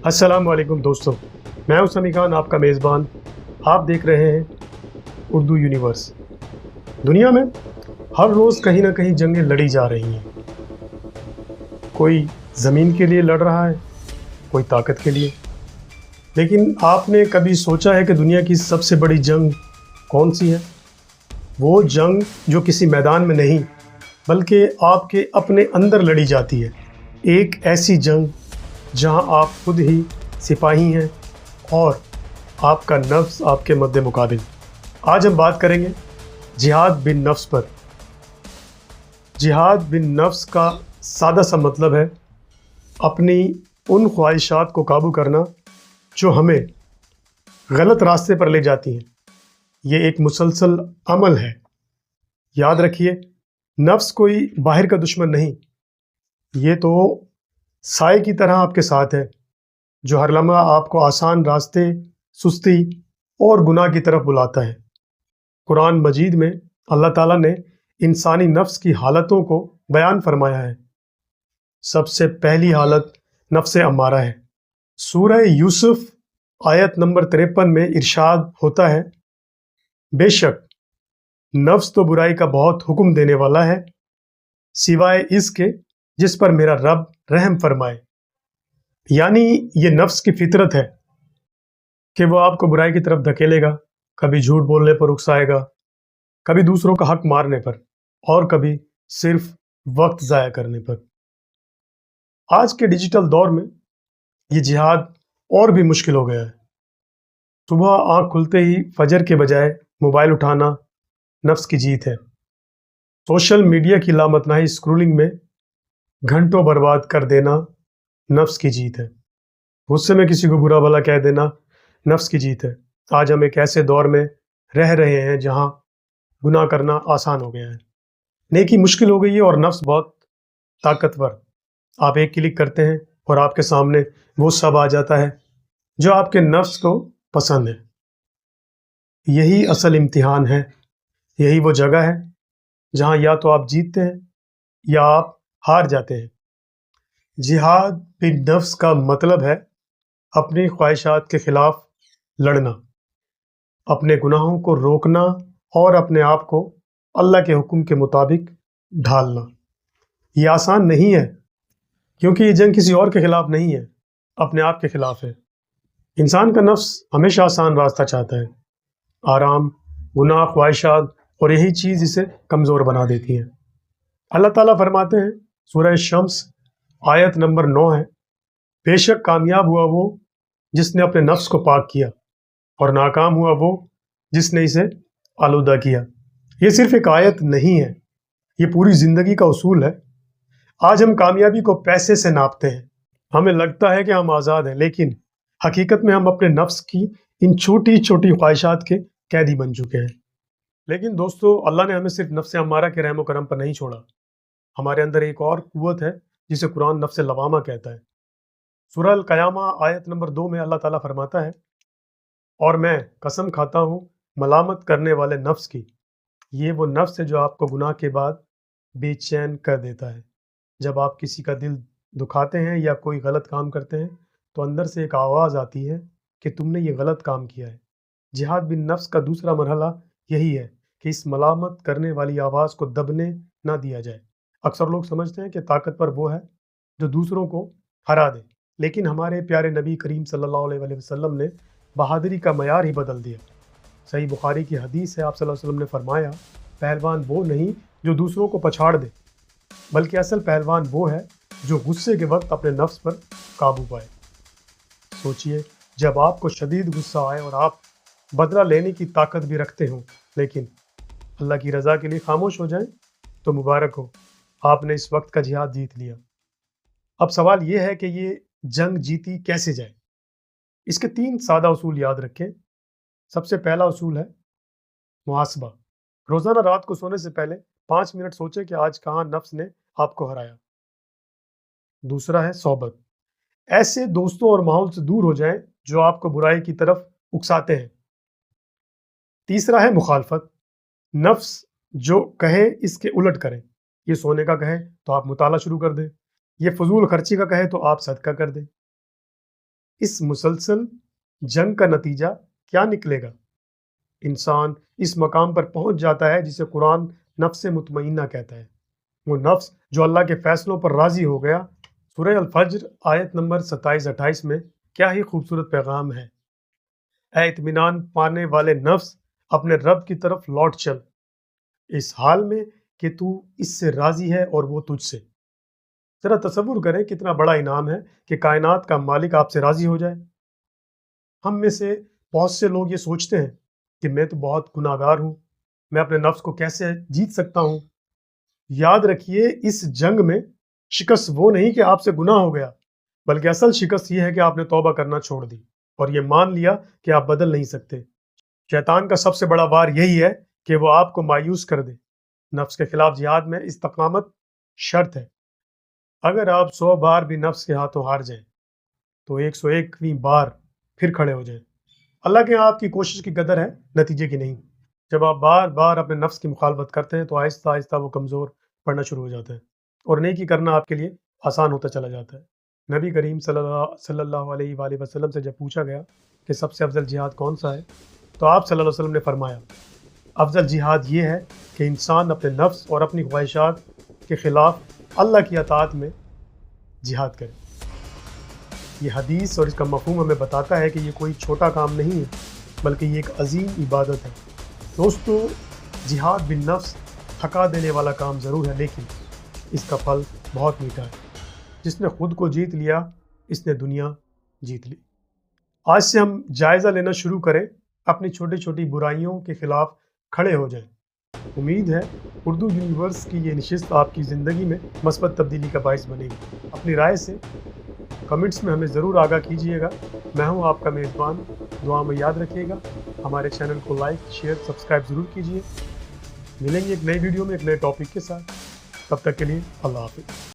السلام علیکم دوستوں، میں ہوں سمیع خان، آپ کا میزبان۔ آپ دیکھ رہے ہیں اردو یونیورس۔ دنیا میں ہر روز کہیں نہ کہیں جنگیں لڑی جا رہی ہیں۔ کوئی زمین کے لیے لڑ رہا ہے، کوئی طاقت کے لیے۔ لیکن آپ نے کبھی سوچا ہے کہ دنیا کی سب سے بڑی جنگ کون سی ہے؟ وہ جنگ جو کسی میدان میں نہیں بلکہ آپ کے اپنے اندر لڑی جاتی ہے۔ ایک ایسی جنگ جہاں آپ خود ہی سپاہی ہیں اور آپ کا نفس آپ کے مد مقابل۔ آج ہم بات کریں گے جہاد بن نفس پر۔ جہاد بن نفس کا سادہ سا مطلب ہے اپنی ان خواہشات کو قابو کرنا جو ہمیں غلط راستے پر لے جاتی ہیں۔ یہ ایک مسلسل عمل ہے۔ یاد رکھیے، نفس کوئی باہر کا دشمن نہیں، یہ تو سائے کی طرح آپ کے ساتھ ہے جو ہر لمحہ آپ کو آسان راستے، سستی اور گناہ کی طرف بلاتا ہے۔ قرآن مجید میں اللہ تعالیٰ نے انسانی نفس کی حالتوں کو بیان فرمایا ہے۔ سب سے پہلی حالت نفس امارہ ہے۔ سورہ یوسف آیت نمبر 53 میں ارشاد ہوتا ہے، بے شک نفس تو برائی کا بہت حکم دینے والا ہے، سوائے اس کے جس پر میرا رب رحم فرمائے۔ یعنی یہ نفس کی فطرت ہے کہ وہ آپ کو برائی کی طرف دھکیلے گا، کبھی جھوٹ بولنے پر اکسائے گا، کبھی دوسروں کا حق مارنے پر، اور کبھی صرف وقت ضائع کرنے پر۔ آج کے ڈیجیٹل دور میں یہ جہاد اور بھی مشکل ہو گیا ہے۔ صبح آنکھ کھلتے ہی فجر کے بجائے موبائل اٹھانا نفس کی جیت ہے۔ سوشل میڈیا کی لامتناہی اسکرولنگ میں گھنٹوں برباد کر دینا نفس کی جیت ہے۔ غصے میں کسی کو برا بھلا کہہ دینا نفس کی جیت ہے۔ آج ہم ایک ایسے دور میں رہ رہے ہیں جہاں گناہ کرنا آسان ہو گیا ہے، نیکی مشکل ہو گئی ہے اور نفس بہت طاقتور۔ آپ ایک کلک کرتے ہیں اور آپ کے سامنے وہ سب آ جاتا ہے جو آپ کے نفس کو پسند ہے۔ یہی اصل امتحان ہے، یہی وہ جگہ ہے جہاں یا تو آپ جیتتے ہیں یا آپ ہار جاتے ہیں۔ جہاد بن نفس کا مطلب ہے اپنی خواہشات کے خلاف لڑنا، اپنے گناہوں کو روکنا اور اپنے آپ کو اللہ کے حکم کے مطابق ڈھالنا۔ یہ آسان نہیں ہے کیونکہ یہ جنگ کسی اور کے خلاف نہیں ہے، اپنے آپ کے خلاف ہے۔ انسان کا نفس ہمیشہ آسان راستہ چاہتا ہے، آرام، گناہ، خواہشات، اور یہی چیز اسے کمزور بنا دیتی ہے۔ اللہ تعالیٰ فرماتے ہیں، سورہ شمس آیت نمبر 9 ہے، بے شک کامیاب ہوا وہ جس نے اپنے نفس کو پاک کیا، اور ناکام ہوا وہ جس نے اسے آلودہ کیا۔ یہ صرف ایک آیت نہیں ہے، یہ پوری زندگی کا اصول ہے۔ آج ہم کامیابی کو پیسے سے ناپتے ہیں، ہمیں لگتا ہے کہ ہم آزاد ہیں، لیکن حقیقت میں ہم اپنے نفس کی ان چھوٹی چھوٹی خواہشات کے قیدی بن چکے ہیں۔ لیکن دوستو، اللہ نے ہمیں صرف نفس امارہ کے رحم و کرم پر نہیں چھوڑا۔ ہمارے اندر ایک اور قوت ہے جسے قرآن نفس لوامہ کہتا ہے۔ سورہ القیامہ آیت نمبر 2 میں اللہ تعالیٰ فرماتا ہے، اور میں قسم کھاتا ہوں ملامت کرنے والے نفس کی، یہ وہ نفس ہے جو آپ کو گناہ کے بعد بے چین کر دیتا ہے۔ جب آپ کسی کا دل دکھاتے ہیں یا کوئی غلط کام کرتے ہیں تو اندر سے ایک آواز آتی ہے کہ تم نے یہ غلط کام کیا ہے۔ جہاد بن نفس کا دوسرا مرحلہ یہی ہے کہ اس ملامت کرنے والی آواز کو دبنے نہ دیا جائے۔ اکثر لوگ سمجھتے ہیں کہ طاقتور وہ ہے جو دوسروں کو ہرا دے، لیکن ہمارے پیارے نبی کریم صلی اللہ علیہ وآلہ وسلم نے بہادری کا معیار ہی بدل دیا۔ صحیح بخاری کی حدیث ہے، آپ صلی اللہ علیہ وسلم نے فرمایا، پہلوان وہ نہیں جو دوسروں کو پچھاڑ دے، بلکہ اصل پہلوان وہ ہے جو غصے کے وقت اپنے نفس پر قابو پائے۔ سوچئے، جب آپ کو شدید غصہ آئے اور آپ بدلہ لینے کی طاقت بھی رکھتے ہوں لیکن اللہ کی رضا کے لیے خاموش ہو جائیں تو مبارک ہو، آپ نے اس وقت کا جہاد جیت لیا۔ اب سوال یہ ہے کہ یہ جنگ جیتی کیسے جائے؟ اس کے 3 سادہ اصول یاد رکھیں۔ سب سے پہلا اصول ہے محاسبہ۔ روزانہ رات کو سونے سے پہلے 5 منٹ سوچیں کہ آج کہاں نفس نے آپ کو ہرایا۔ دوسرا ہے صحبت۔ ایسے دوستوں اور ماحول سے دور ہو جائیں جو آپ کو برائی کی طرف اکساتے ہیں۔ تیسرا ہے مخالفت۔ نفس جو کہے اس کے الٹ کریں۔ یہ سونے کا کہے تو آپ مطالعہ شروع کر دیں، یہ فضول خرچی کا کہے تو آپ صدقہ کر دیں۔ اس مسلسل جنگ کا نتیجہ کیا نکلے گا؟ انسان اس مقام پر پہنچ جاتا ہے جسے قرآن نفس مطمئنہ کہتا ہے، وہ نفس جو اللہ کے فیصلوں پر راضی ہو گیا۔ سورہ الفجر آیت نمبر 27-28 میں کیا ہی خوبصورت پیغام ہے۔ اے اطمینان پانے والے نفس، اپنے رب کی طرف لوٹ چل، اس حال میں کہ تو اس سے راضی ہے اور وہ تجھ سے۔ ذرا تصور کریں کتنا بڑا انعام ہے کہ کائنات کا مالک آپ سے راضی ہو جائے۔ ہم میں سے بہت سے لوگ یہ سوچتے ہیں کہ میں تو بہت گناہ گار ہوں، میں اپنے نفس کو کیسے جیت سکتا ہوں؟ یاد رکھیے، اس جنگ میں شکست وہ نہیں کہ آپ سے گناہ ہو گیا، بلکہ اصل شکست یہ ہے کہ آپ نے توبہ کرنا چھوڑ دی اور یہ مان لیا کہ آپ بدل نہیں سکتے۔ شیطان کا سب سے بڑا وار یہی ہے کہ وہ آپ کو مایوس کر دے۔ نفس کے خلاف جہاد میں استقامت شرط ہے۔ اگر آپ 100 بار بھی نفس کے ہاتھوں ہار جائیں تو 101ویں بار پھر کھڑے ہو جائیں۔ اللہ کے یہاں آپ کی کوشش کی قدر ہے، نتیجے کی نہیں۔ جب آپ بار بار اپنے نفس کی مخالفت کرتے ہیں تو آہستہ آہستہ وہ کمزور پڑنا شروع ہو جاتا ہے اور نیکی کرنا آپ کے لیے آسان ہوتا چلا جاتا ہے۔ نبی کریم صلی اللہ علیہ وآلہ وسلم سے جب پوچھا گیا کہ سب سے افضل جہاد کون سا ہے تو آپ صلی اللہ علیہ وسلم نے فرمایا، افضل جہاد یہ ہے کہ انسان اپنے نفس اور اپنی خواہشات کے خلاف اللہ کی اطاعت میں جہاد کرے۔ یہ حدیث اور اس کا مفہوم ہمیں بتاتا ہے کہ یہ کوئی چھوٹا کام نہیں ہے، بلکہ یہ ایک عظیم عبادت ہے۔ دوستو، جہاد بالنفس تھکا دینے والا کام ضرور ہے، لیکن اس کا پھل بہت میٹھا ہے۔ جس نے خود کو جیت لیا، اس نے دنیا جیت لی۔ آج سے ہم جائزہ لینا شروع کریں، اپنی چھوٹی چھوٹی برائیوں کے خلاف کھڑے ہو جائیں۔ امید ہے اردو یونیورس کی یہ نشست آپ کی زندگی میں مثبت تبدیلی کا باعث بنے گی۔ اپنی رائے سے کمنٹس میں ہمیں ضرور آگاہ کیجیے گا۔ میں ہوں آپ کا میزبان، دعا میں یاد رکھیے گا۔ ہمارے چینل کو لائک، شیئر، سبسکرائب ضرور کیجیے۔ ملیں گے ایک نئی ویڈیو میں ایک نئے ٹاپک کے ساتھ، تب تک کے لیے اللہ حافظ۔